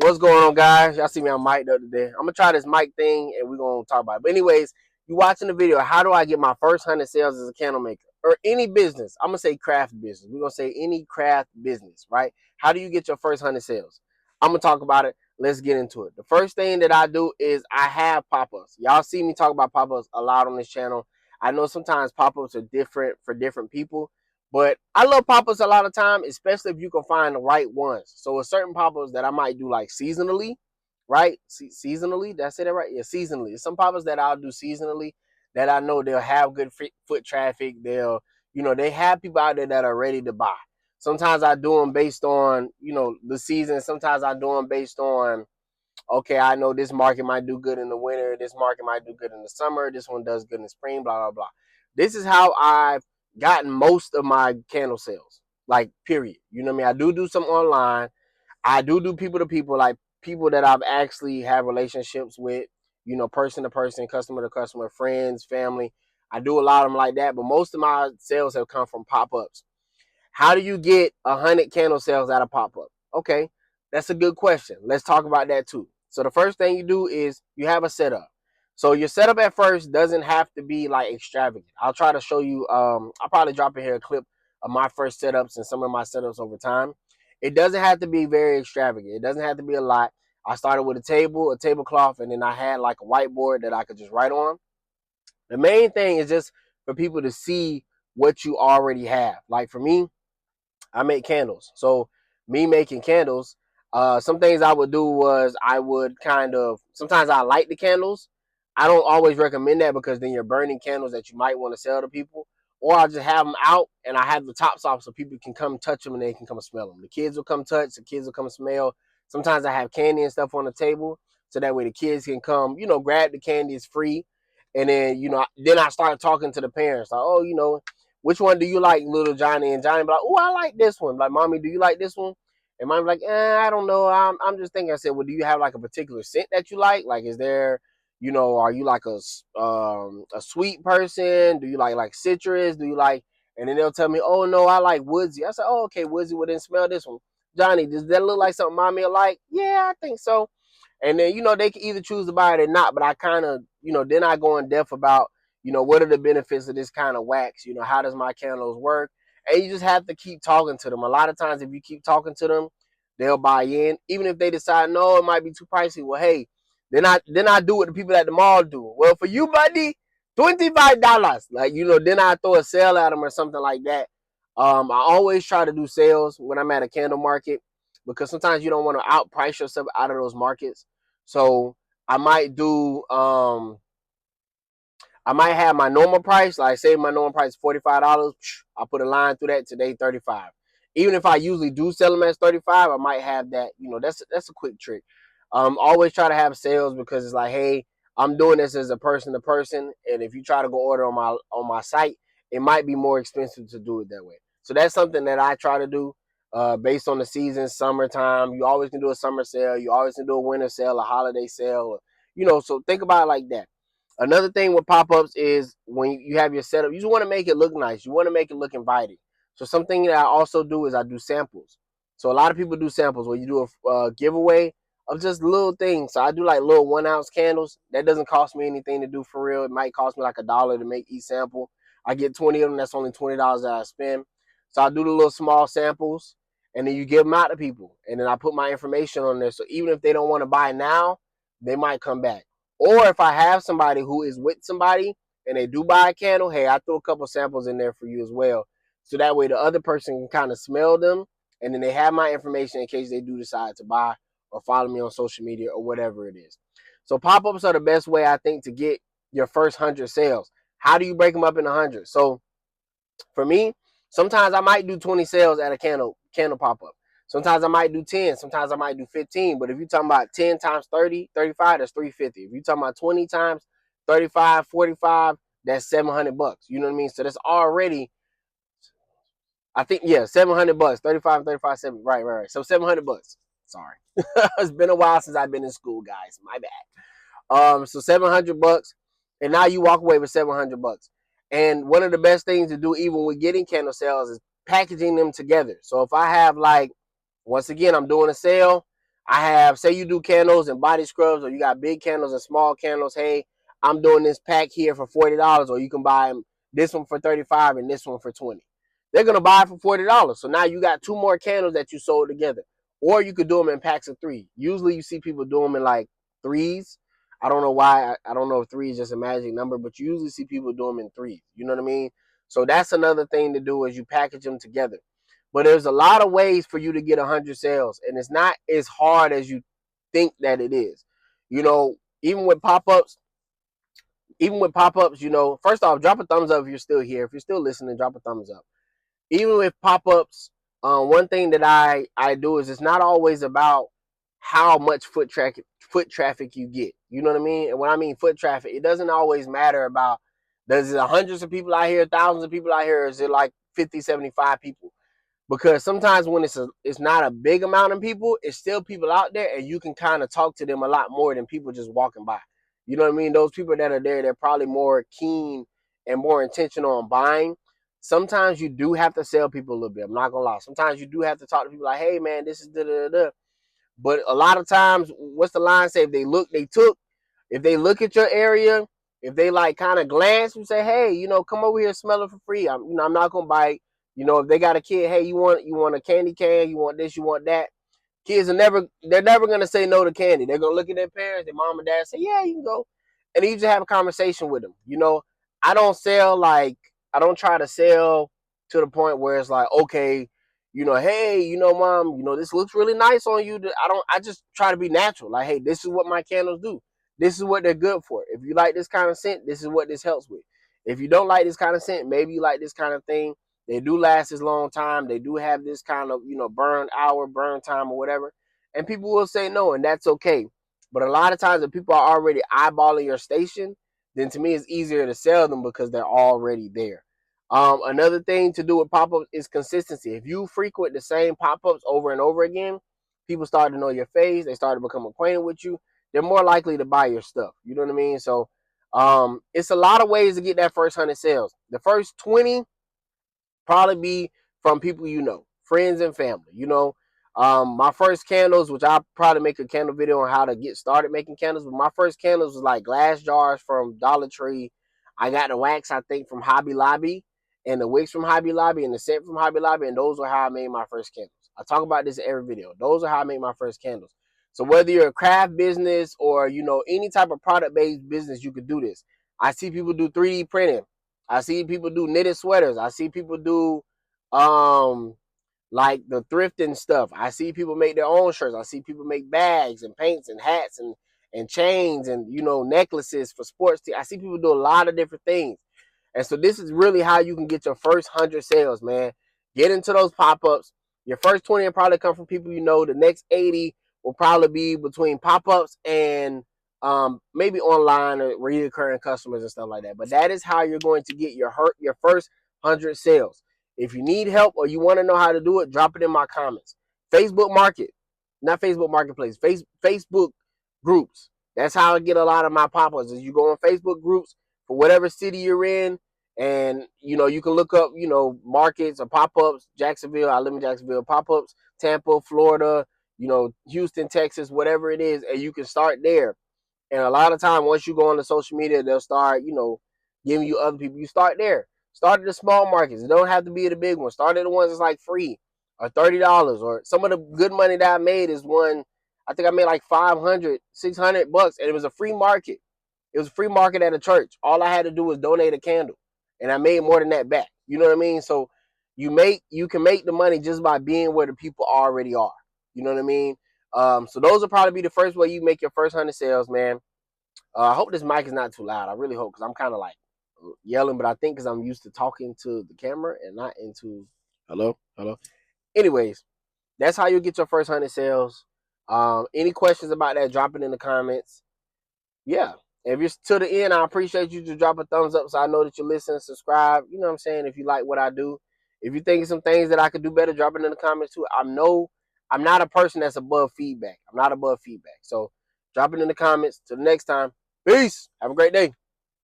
What's going on, guys? Y'all see me on mic the other day. I'm gonna try this mic thing and we're gonna talk about it. But anyways, you watching the video, how do I get my first 100 sales as a candle maker? Or any business. I'm gonna say craft business. We're gonna say any craft business, right? How do you get your first 100 sales? I'm gonna talk about it. Let's get into it. The first thing that I do is I have pop-ups. Y'all see me talk about pop-ups a lot on this channel. I know sometimes pop-ups are different for different people. But I love pop-ups a lot of time, especially if you can find the right ones. So a certain pop-ups that I might do like seasonally, right? Seasonally, did I say that right? Yeah, seasonally. Some pop-ups that I'll do seasonally that I know they'll have good foot traffic. They have people out there that are ready to buy. Sometimes I do them based on, the season. Sometimes I do them based on, okay, I know this market might do good in the winter. This market might do good in the summer. This one does good in the spring, blah, blah, blah. This is how I've gotten most of my candle sales, like, period. You know what I mean? I do some online. I do people to people, like people that I've actually have relationships with, person to person, customer to customer, friends, family. I do a lot of them like that, but most of my sales have come from pop-ups. How do you get 100 candle sales out of pop-up? Okay, that's a good question. Let's talk about that too. So the first thing you do is you have a setup. So your setup at first doesn't have to be like extravagant. I'll try to show you. I'll probably drop in here a clip of my first setups and some of my setups over time. It doesn't have to be very extravagant. It doesn't have to be a lot. I started with a table, a tablecloth, and then I had like a whiteboard that I could just write on. The main thing is just for people to see what you already have. Like for me, I make candles. So me making candles, some things I would do was I would sometimes I light the candles. I don't always recommend that because then you're burning candles that you might want to sell to people. Or I'll just have them out and I have the tops off so people can come touch them and they can come smell them. The kids will come touch, the kids will come smell. Sometimes I have candy and stuff on the table so that way the kids can come, grab the candy. It's free. And then, then I start talking to the parents like, oh, which one do you like, little Johnny? And Johnny be like, oh, I like this one. Like, mommy, do you like this one? And mommy be like, I don't know. I'm just thinking. I said, well, do you have like a particular scent that you like? Like, is there, are you like a sweet person? Do you like citrus? Do you like? And then they'll tell me, oh no, I like woodsy. I said, oh, okay, woodsy. Well, then smell this one. Johnny, does that look like something mommy will like? Yeah, I think so. And then, they can either choose to buy it or not. But I kind of, then I go in depth about, what are the benefits of this kind of wax? How does my candles work? And you just have to keep talking to them. A lot of times, if you keep talking to them, they'll buy in. Even if they decide, no, it might be too pricey. Well, hey, then I do what the people at the mall do. Well, for you, buddy, $25. Like, then I throw a sale at them or something like that. I always try to do sales when I'm at a candle market because sometimes you don't want to outprice yourself out of those markets. So I might do I might have my normal price, like say my normal price is $45. I'll put a line through that today, 35. Even if I usually do sell them as 35, I might have that. That's a quick trick. Always try to have sales because it's like, hey, I'm doing this as a person to person, and if you try to go order on my site, it might be more expensive to do it that way. So that's something that I try to do. Based on the season, summertime, you always can do a summer sale. You always can do a winter sale, a holiday sale. So think about it like that. Another thing with pop-ups is when you have your setup, you just want to make it look nice. You want to make it look inviting. So something that I also do is I do samples. So a lot of people do samples where you do a giveaway of just little things. So I do like little 1 ounce candles. That doesn't cost me anything to do for real. It might cost me like $1 to make each sample. I get 20 of them. That's only $20 that I spend. So I do the little small samples and then you give them out to people. And then I put my information on there. So even if they don't want to buy now, they might come back. Or if I have somebody who is with somebody and they do buy a candle, hey, I throw a couple samples in there for you as well. So that way the other person can kind of smell them and then they have my information in case they do decide to buy or follow me on social media or whatever it is. So pop-ups are the best way, I think, to get your first 100 sales. How do you break them up in 100? So for me, sometimes I might do 20 sales at a candle pop-up. Sometimes I might do 10. Sometimes I might do 15. But if you're talking about 10 times 30, 35, that's 350. If you're talking about 20 times 35, 45, that's $700. You know what I mean? So that's already, I think, yeah, $700. 35, 35, 7. Right. So $700. Sorry. It's been a while since I've been in school, guys. My bad. So $700. And now you walk away with $700. And one of the best things to do, even with getting candle sales, is packaging them together. So if I have once again, I'm doing a sale. I have, say you do candles and body scrubs, or you got big candles and small candles. Hey, I'm doing this pack here for $40, or you can buy this one for $35 and this one for $20. They're gonna buy it for $40. So now you got two more candles that you sold together. Or you could do them in packs of 3. Usually you see people do them in like threes. I don't know why. I don't know if 3 is just a magic number, but you usually see people do them in threes. You know what I mean? So that's another thing to do, is you package them together. But there's a lot of ways for you to get 100 sales, and it's not as hard as you think that it is. You know, even with pop-ups, first off, drop a thumbs up if you're still here. If you're still listening, drop a thumbs up. Even with pop-ups, one thing that I do is, it's not always about how much foot traffic you get. You know what I mean? And when I mean foot traffic, it doesn't always matter about, does it hundreds of people out here, thousands of people out here, or is it like 50, 75 people? Because sometimes when it's not a big amount of people, it's still people out there, and you can kind of talk to them a lot more than people just walking by. You know what I mean? Those people that are there, they're probably more keen and more intentional on buying. Sometimes you do have to sell people a little bit. I'm not gonna lie. Sometimes you do have to talk to people like, hey man, this is da da da. But a lot of times, what's the line say? If they look, they took. If they look at your area, if they like kind of glance and say, hey, come over here, smell it for free. I'm not gonna bite. If they got a kid, hey, you want a candy can, you want this, you want that. Kids they're never gonna say no to candy. They're gonna look at their parents, their mom and dad, say, yeah, you can go, and you just have a conversation with them. I don't sell I don't try to sell to the point where it's like, okay, hey, mom, this looks really nice on you. I just try to be natural. Like, hey, this is what my candles do. This is what they're good for. If you like this kind of scent, this is what this helps with. If you don't like this kind of scent, maybe you like this kind of thing. They do last this long time. They do have this kind of, burn hour, burn time, or whatever. And people will say no, and that's okay. But a lot of times, if people are already eyeballing your station, then to me it's easier to sell them because they're already there. Another thing to do with pop-ups is consistency. If you frequent the same pop-ups over and over again, people start to know your face. They start to become acquainted with you. They're more likely to buy your stuff. You know what I mean? So it's a lot of ways to get that first 100 sales. The first 20 probably be from people friends and family. My first candles, which I'll probably make a candle video on how to get started making candles, but my first candles was like glass jars from Dollar Tree. I got the wax, I think, from Hobby Lobby, and the wicks from Hobby Lobby, and the scent from Hobby Lobby, and those are how I made my first candles. I talk about this in every video. Those are how I made my first candles. So whether you're a craft business or any type of product-based business, you could do this. I see people do 3D printing. I see people do knitted sweaters. I see people do like the thrifting stuff. I see people make their own shirts. I see people make bags and paints and hats and chains and necklaces for sports teams. I see people do a lot of different things. And so this is really how you can get your first 100 sales, man. Get into those pop-ups. Your first 20 will probably come from people you know. The next 80 will probably be between pop-ups and maybe online or recurring customers and stuff like that. But that is how you're going to get your first 100 sales. If you need help or you want to know how to do it, drop it in my comments. Facebook Market, not Facebook Marketplace, Facebook groups. That's how I get a lot of my pop-ups. Is you go on Facebook groups for whatever city you're in, and you can look up markets or pop-ups. Jacksonville, I live in Jacksonville. Pop-ups, Tampa, Florida, Houston, Texas, whatever it is, and you can start there. And a lot of time, once you go on the social media, they'll start giving you other people. You start there. Start at the small markets. It don't have to be the big ones. Start at the ones that's like free or $30. Or some of the good money that I made is one. I think I made like $500, $600, and it was a free market. It was a free market at a church. All I had to do was donate a candle, and I made more than that back. You know what I mean? So you can make the money just by being where the people already are. You know what I mean? So those will probably be the first way you make your first 100 sales, man. I hope this mic is not too loud. I really hope, because I'm kind of like yelling, but I think because I'm used to talking to the camera and not into hello. Anyways, that's how you get your first 100 sales. Any questions about that, drop it in the comments. Yeah. If you're to the end, I appreciate you to drop a thumbs up so I know that you listen, subscribe. You know what I'm saying? If you like what I do. If you think of some things that I could do better, drop it in the comments too. I'm not a person that's above feedback. I'm not above feedback. So drop it in the comments. Till the next time. Peace. Have a great day.